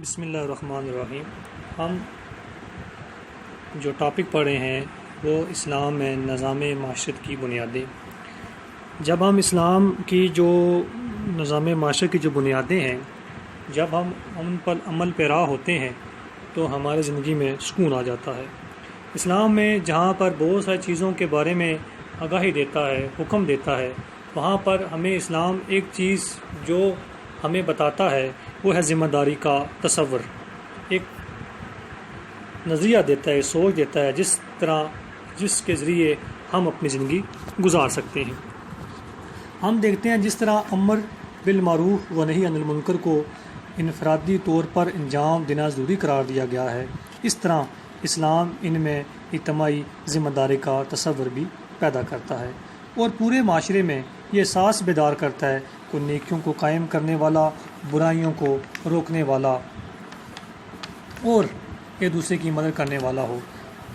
بسم اللہ الرحمن الرحیم۔ ہم جو ٹاپک پڑھ رہے ہیں وہ اسلام میں نظام معاشرت کی بنیادیں۔ جب ہم اسلام کی جو نظام معاشرت کی جو بنیادیں ہیں، جب ہم ان پر عمل پیرا ہوتے ہیں تو ہمارے زندگی میں سکون آ جاتا ہے۔ اسلام میں جہاں پر بہت ساری چیزوں کے بارے میں آگاہی دیتا ہے، حکم دیتا ہے، وہاں پر ہمیں اسلام ایک چیز جو ہمیں بتاتا ہے وہ ہے ذمہ داری کا تصور۔ ایک نظریہ دیتا ہے، سوچ دیتا ہے جس کے ذریعے ہم اپنی زندگی گزار سکتے ہیں۔ ہم دیکھتے ہیں جس طرح امر بالمعروف و نہی عن المنکر کو انفرادی طور پر انجام دینا ضروری قرار دیا گیا ہے، اس طرح اسلام ان میں اجتماعی ذمہ داری کا تصور بھی پیدا کرتا ہے اور پورے معاشرے میں یہ احساس بیدار کرتا ہے کہ نیکیوں کو قائم کرنے والا، برائیوں کو روکنے والا اور ایک دوسرے کی مدد کرنے والا ہو۔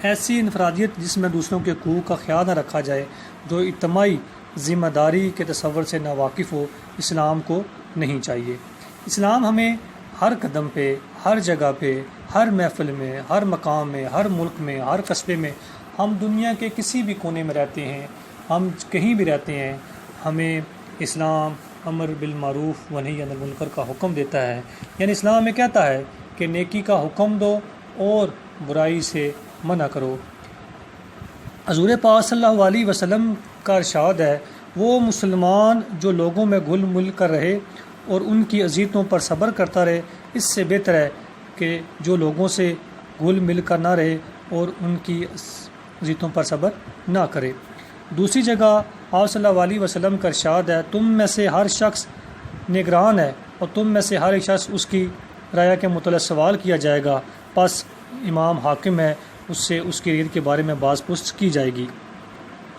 ایسی انفرادیت جس میں دوسروں کے حقوق کا خیال نہ رکھا جائے، جو اجتماعی ذمہ داری کے تصور سے ناواقف ہو، اسلام کو نہیں چاہیے۔ اسلام ہمیں ہر قدم پہ، ہر جگہ پہ، ہر محفل میں، ہر مقام میں، ہر ملک میں، ہر قصبے میں، ہم دنیا کے کسی بھی کونے میں رہتے ہیں، ہم کہیں بھی رہتے ہیں، ہمیں اسلام امر بالمعروف و نہی عن المنکر کا حکم دیتا ہے۔ یعنی اسلام میں کہتا ہے کہ نیکی کا حکم دو اور برائی سے منع کرو۔ حضور پاک صلی اللہ علیہ وسلم کا ارشاد ہے، وہ مسلمان جو لوگوں میں گھل مل کر رہے اور ان کی اذیتوں پر صبر کرتا رہے، اس سے بہتر ہے کہ جو لوگوں سے گھل مل کر نہ رہے اور ان کی اذیتوں پر صبر نہ کرے۔ دوسری جگہ آپ صلی اللہ علیہ وسلم کا ارشاد ہے، تم میں سے ہر شخص نگران ہے اور تم میں سے ہر ایک شخص اس کی رعایا کے متعلق سوال کیا جائے گا، پس امام حاکم ہے، اس سے اس کی ریت کے بارے میں باز پرس کی جائے گی،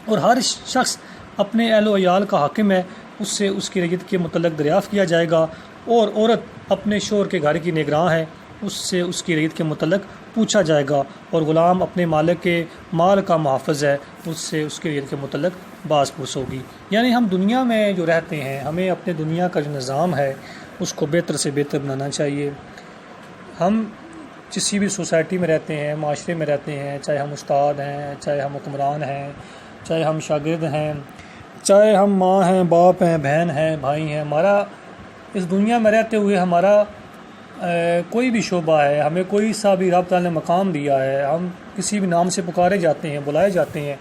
اور ہر شخص اپنے اہل و عیال کا حاکم ہے، اس سے اس کی ریت کے متعلق دریافت کیا جائے گا، اور عورت اپنے شوہر کے گھر کی نگراں ہے، اس سے اس کی ریت کے متعلق پوچھا جائے گا، اور غلام اپنے مالک کے مال کا محافظ ہے، اس سے اس کی ریت کے متعلق باز پرس ہوگی۔ یعنی ہم دنیا میں جو رہتے ہیں، ہمیں اپنے دنیا کا جو نظام ہے اس کو بہتر سے بہتر بنانا چاہیے۔ ہم کسی بھی سوسائٹی میں رہتے ہیں، معاشرے میں رہتے ہیں، چاہے ہم استاد ہیں، چاہے ہم حکمران ہیں، چاہے ہم شاگرد ہیں، چاہے ہم ماں ہیں، باپ ہیں، بہن ہیں، بھائی ہیں، ہمارا اس دنیا میں رہتے ہوئے ہمارا کوئی بھی شعبہ ہے، ہمیں کوئی سا بھی رب تعالیٰ نے مقام دیا ہے، ہم کسی بھی نام سے پکارے جاتے ہیں، بلائے جاتے ہیں،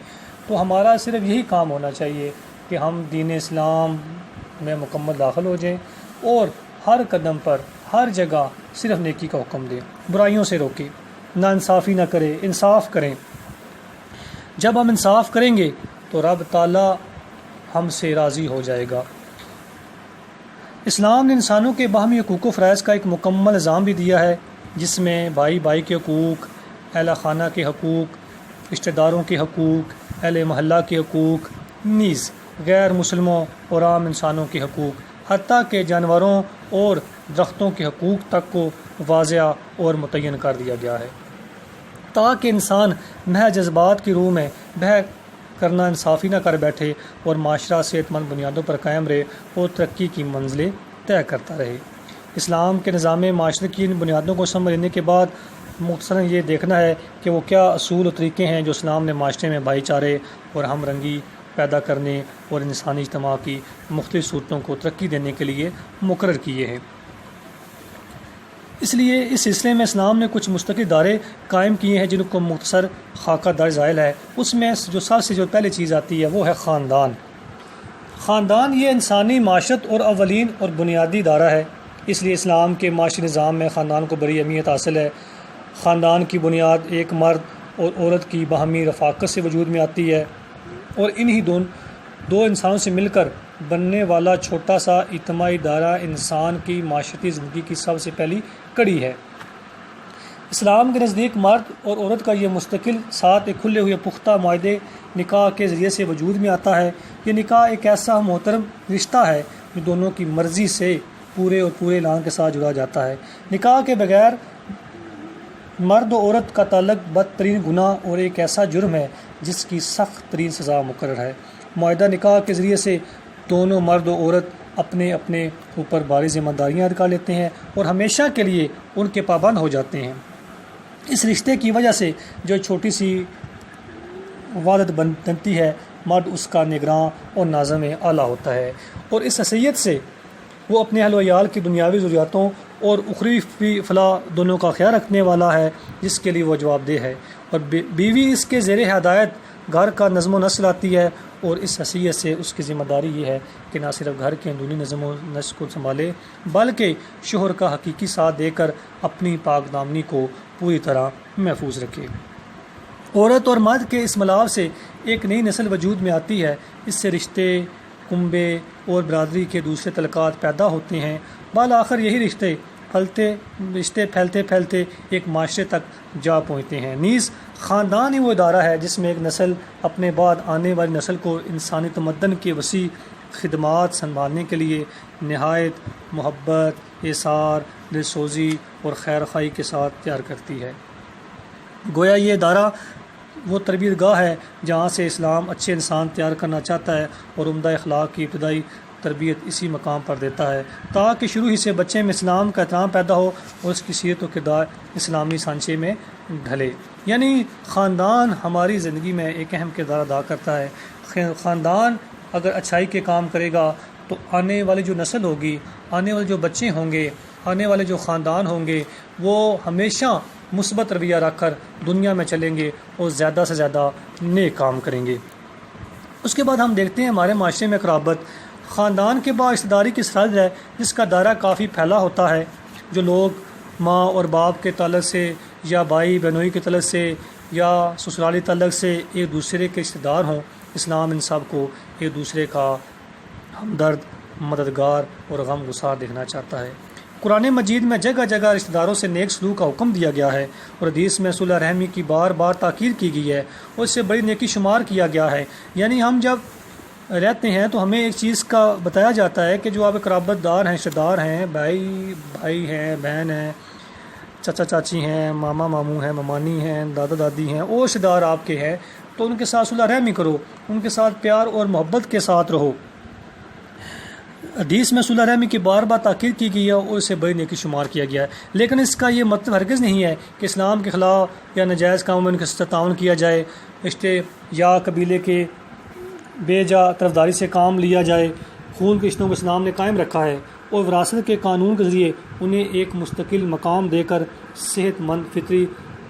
تو ہمارا صرف یہی کام ہونا چاہیے کہ ہم دین اسلام میں مکمل داخل ہو جائیں اور ہر قدم پر، ہر جگہ صرف نیکی کا حکم دیں، برائیوں سے روکیں، نا انصافی نہ کریں، انصاف کریں۔ جب ہم انصاف کریں گے تو رب تعالیٰ ہم سے راضی ہو جائے گا۔ اسلام نے انسانوں کے باہمی حقوق و فرائض کا ایک مکمل نظام بھی دیا ہے، جس میں بھائی بھائی کے حقوق، اہل خانہ کے حقوق، رشتہ داروں کے حقوق، اہل محلہ کے حقوق، نیز غیر مسلموں اور عام انسانوں کے حقوق، حتیٰ کہ جانوروں اور درختوں کے حقوق تک کو واضح اور متعین کر دیا گیا ہے، تاکہ انسان محض جذبات کی روح میں بہہ کرنا انصافی نہ کر بیٹھے اور معاشرہ صحت مند بنیادوں پر قائم رہے اور ترقی کی منزلیں طے کرتا رہے۔ اسلام کے نظام معاشرت کی ان بنیادوں کو سمجھ لینے کے بعد مختصراً یہ دیکھنا ہے کہ وہ کیا اصول و طریقے ہیں جو اسلام نے معاشرے میں بھائی چارے اور ہم رنگی پیدا کرنے اور انسانی اجتماع کی مختلف صورتوں کو ترقی دینے کے لیے مقرر کیے ہیں۔ اس لیے اس سلسلے میں اسلام نے کچھ مستقل ادارے قائم کیے ہیں جن کو مختصر خاکہ درج ذیل ہے۔ اس میں جو سب سے جو پہلی چیز آتی ہے وہ ہے خاندان۔ خاندان یہ انسانی معاشرت اور اولین اور بنیادی ادارہ ہے، اس لیے اسلام کے معاشی نظام میں خاندان کو بڑی اہمیت حاصل ہے۔ خاندان کی بنیاد ایک مرد اور عورت کی باہمی رفاقت سے وجود میں آتی ہے، اور انہی دو انسانوں سے مل کر بننے والا چھوٹا سا اجتماعی ادارہ انسان کی معاشرتی زندگی کی سب سے پہلی کڑی ہے۔ اسلام کے نزدیک مرد اور عورت کا یہ مستقل ساتھ ایک کھلے ہوئے پختہ معاہدے نکاح کے ذریعے سے وجود میں آتا ہے۔ یہ نکاح ایک ایسا محترم رشتہ ہے جو دونوں کی مرضی سے پورے اعلان کے ساتھ جڑا جاتا ہے۔ نکاح کے بغیر مرد و عورت کا تعلق بدترین گناہ اور ایک ایسا جرم ہے جس کی سخت ترین سزا مقرر ہے۔ معاہدہ نکاح کے ذریعے سے دونوں مرد و عورت اپنے اپنے اوپر بھاری ذمہ داریاں ادا کر لیتے ہیں اور ہمیشہ کے لیے ان کے پابند ہو جاتے ہیں۔ اس رشتے کی وجہ سے جو چھوٹی سی وحدت بنتی ہے، مرد اس کا نگراں اور ناظم اعلیٰ ہوتا ہے، اور اس حیثیت سے وہ اپنے اہل و عیال کی دنیاوی ضروریاتوں اور اخروی فلاح دونوں کا خیال رکھنے والا ہے، جس کے لیے وہ جواب دہ ہے، اور بیوی اس کے زیر ہدایت گھر کا نظم و نسق لاتی ہے، اور اس حیثیت سے اس کی ذمہ داری یہ ہے کہ نہ صرف گھر کے اندرونی نظم و نسق کو سنبھالے، بلکہ شوہر کا حقیقی ساتھ دے کر اپنی پاک دامنی کو پوری طرح محفوظ رکھے۔ عورت اور مرد کے اس ملاپ سے ایک نئی نسل وجود میں آتی ہے، اس سے رشتے، کنبے اور برادری کے دوسرے تعلقات پیدا ہوتے ہیں۔ بالآخر یہی رشتے پھیلتے پھیلتے ایک معاشرے تک جا پہنچتے ہیں۔ نیز خاندان ہی وہ ادارہ ہے جس میں ایک نسل اپنے بعد آنے والی نسل کو انسانی تمدن کے وسیع خدمات سنبھالنے کے لیے نہایت محبت، ایثار، دلسوزی اور خیر خواہی کے ساتھ تیار کرتی ہے۔ گویا یہ ادارہ وہ تربیت گاہ ہے جہاں سے اسلام اچھے انسان تیار کرنا چاہتا ہے، اور عمدہ اخلاق کی ابتدائی تربیت اسی مقام پر دیتا ہے، تاکہ شروع ہی سے بچے میں اسلام کا احترام پیدا ہو اور اس کی سیرت و کردار اسلامی سانچے میں ڈھلے۔ یعنی خاندان ہماری زندگی میں ایک اہم کردار ادا کرتا ہے۔ خاندان اگر اچھائی کے کام کرے گا تو آنے والی جو نسل ہوگی، آنے والے جو بچے ہوں گے، آنے والے جو خاندان ہوں گے، وہ ہمیشہ مثبت رویہ رکھ کر دنیا میں چلیں گے اور زیادہ سے زیادہ نیک کام کریں گے۔ اس کے بعد ہم دیکھتے ہیں ہمارے معاشرے میں قرابت، خاندان کے بعد رشتہ داری کی سرحد ہے جس کا دائرہ کافی پھیلا ہوتا ہے۔ جو لوگ ماں اور باپ کے تعلق سے یا بھائی بہنوئی کے تعلق سے یا سسرالی تعلق سے ایک دوسرے کے رشتہ دار ہوں، اسلام ان سب کو ایک دوسرے کا ہمدرد، مددگار اور غم گسار دیکھنا چاہتا ہے۔ قرآن مجید میں جگہ جگہ رشتہ داروں سے نیک سلوک کا حکم دیا گیا ہے، اور حدیث میں صلح رحمی کی بار بار تاکید کی گئی ہے اور اس سے بڑی نیکی شمار کیا گیا ہے۔ یعنی ہم جب رہتے ہیں تو ہمیں ایک چیز کا بتایا جاتا ہے کہ جو آپ قرابت دار ہیں، رشتہ دار ہیں، بھائی ہیں، بہن ہیں، چچا چاچی ہیں، ماما ماموں ہیں، ممانی ہیں، دادا دادی ہیں، اور رشتہ دار آپ کے ہیں، تو ان کے ساتھ صلح رحمی کرو، ان کے ساتھ پیار اور محبت کے ساتھ رہو۔ حدیث میں صلح رحمی کی بار بار تاکید کی گئی ہے اور اسے بڑی نیکی شمار کیا گیا ہے، لیکن اس کا یہ مطلب ہرگز نہیں ہے کہ اسلام کے خلاف یا ناجائز کاموں میں ان کے ساتھ تعاون کیا جائے، رشتے یا قبیلے کے بے جا طرفداری سے کام لیا جائے۔ خون کے رشتوں کو اسلام نے قائم رکھا ہے اور وراثت کے قانون کے ذریعے انہیں ایک مستقل مقام دے کر صحت مند فطری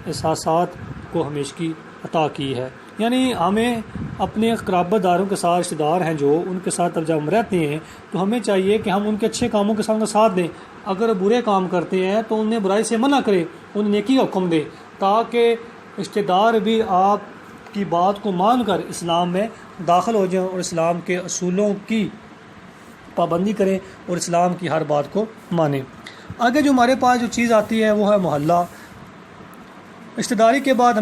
احساسات کو ہمیشگی عطا کی ہے۔ یعنی ہمیں اپنے قرابت داروں کے ساتھ، رشتہ دار ہیں جو، ان کے ساتھ جب ہم رہتے ہیں تو ہمیں چاہیے کہ ہم ان کے اچھے کاموں کے ساتھ ان کا ساتھ دیں، اگر برے کام کرتے ہیں تو انہیں برائی سے منع کریں، انہیں نیکی کا حکم دیں، تاکہ رشتہ دار بھی آپ کی بات کو مان کر اسلام میں داخل ہو جائیں اور اسلام کے اصولوں کی پابندی کریں اور اسلام کی ہر بات کو مانیں۔ آگے جو ہمارے پاس جو چیز آتی ہے وہ ہے محلہ۔ رشتہ داری کے بعد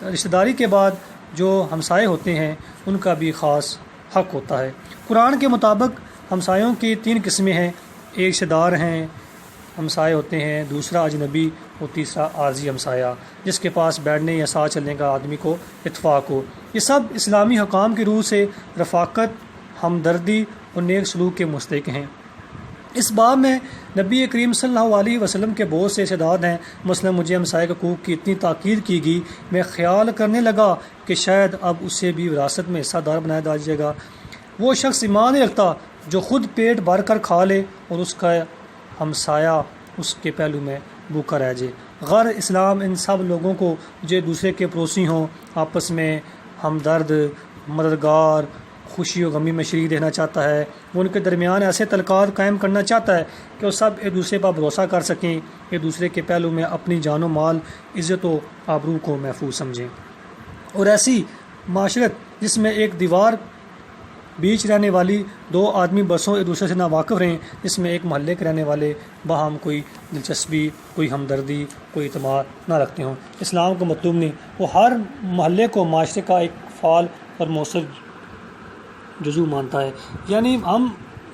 رشتہ داری کے بعد جو ہمسائے ہوتے ہیں ان کا بھی خاص حق ہوتا ہے۔ قرآن کے مطابق ہمسایوں کی 3 قسمیں ہیں، ایک رشتہ دار ہیں ہمسائے ہوتے ہیں، دوسرا اجنبی اور تیسرا عارضی ہمسایہ جس کے پاس بیٹھنے یا ساتھ چلنے کا آدمی کو اتفاق ہو۔ یہ سب اسلامی حکام کی روح سے رفاقت، ہمدردی اور نیک سلوک کے مستحق ہیں۔ اس باب میں نبی کریم صلی اللہ علیہ وسلم کے بہت سے ارشادات ہیں۔ مثلا مجھے ہمسائے کے حقوق کی اتنی تاکید کی گئی، میں خیال کرنے لگا کہ شاید اب اسے بھی وراثت میں حصہ دار بنایا جائے گا۔ وہ شخص ایمان نہیں رکھتا جو خود پیٹ بھر کر کھا لے اور اس کا ہمسایہ اس کے پہلو میں بھوکا رہ جائے۔ غیر اسلام ان سب لوگوں کو جو دوسرے کے پڑوسی ہوں، آپس میں ہمدرد، مددگار، خوشی و غمی میں شریک دیکھنا چاہتا ہے۔ وہ ان کے درمیان ایسے تعلقات قائم کرنا چاہتا ہے کہ وہ سب ایک دوسرے پر بھروسہ کر سکیں، ایک دوسرے کے پہلو میں اپنی جان و مال، عزت و آبرو کو محفوظ سمجھیں۔ اور ایسی معاشرت جس میں ایک دیوار بیچ رہنے والی 2 آدمی برسوں ایک دوسرے سے ناواقف رہیں، جس میں ایک محلے کے رہنے والے باہم کوئی دلچسپی، کوئی ہمدردی، کوئی اعتماد نہ رکھتے ہوں۔ اسلام کا مطلوب نہیں، وہ ہر محلے کو معاشرے کا ایک فعال اور مؤثر جزو مانتا ہے۔ یعنی ہم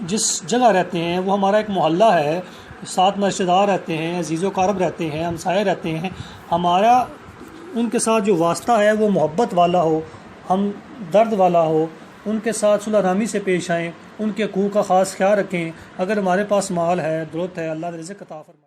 جس جگہ رہتے ہیں وہ ہمارا ایک محلہ ہے، ساتھ میں رشتہ دار رہتے ہیں، عزیز و اقارب رہتے ہیں، ہمسائے رہتے ہیں، ہمارا ان کے ساتھ جو واسطہ ہے وہ محبت والا ہو، ہم درد والا ہو، ان کے ساتھ صلح رحمی سے پیش آئیں، ان کے حقوق کا خاص خیال رکھیں۔ اگر ہمارے پاس مال ہے، ضرورت ہے، اللہ رزق عطا فرمائے۔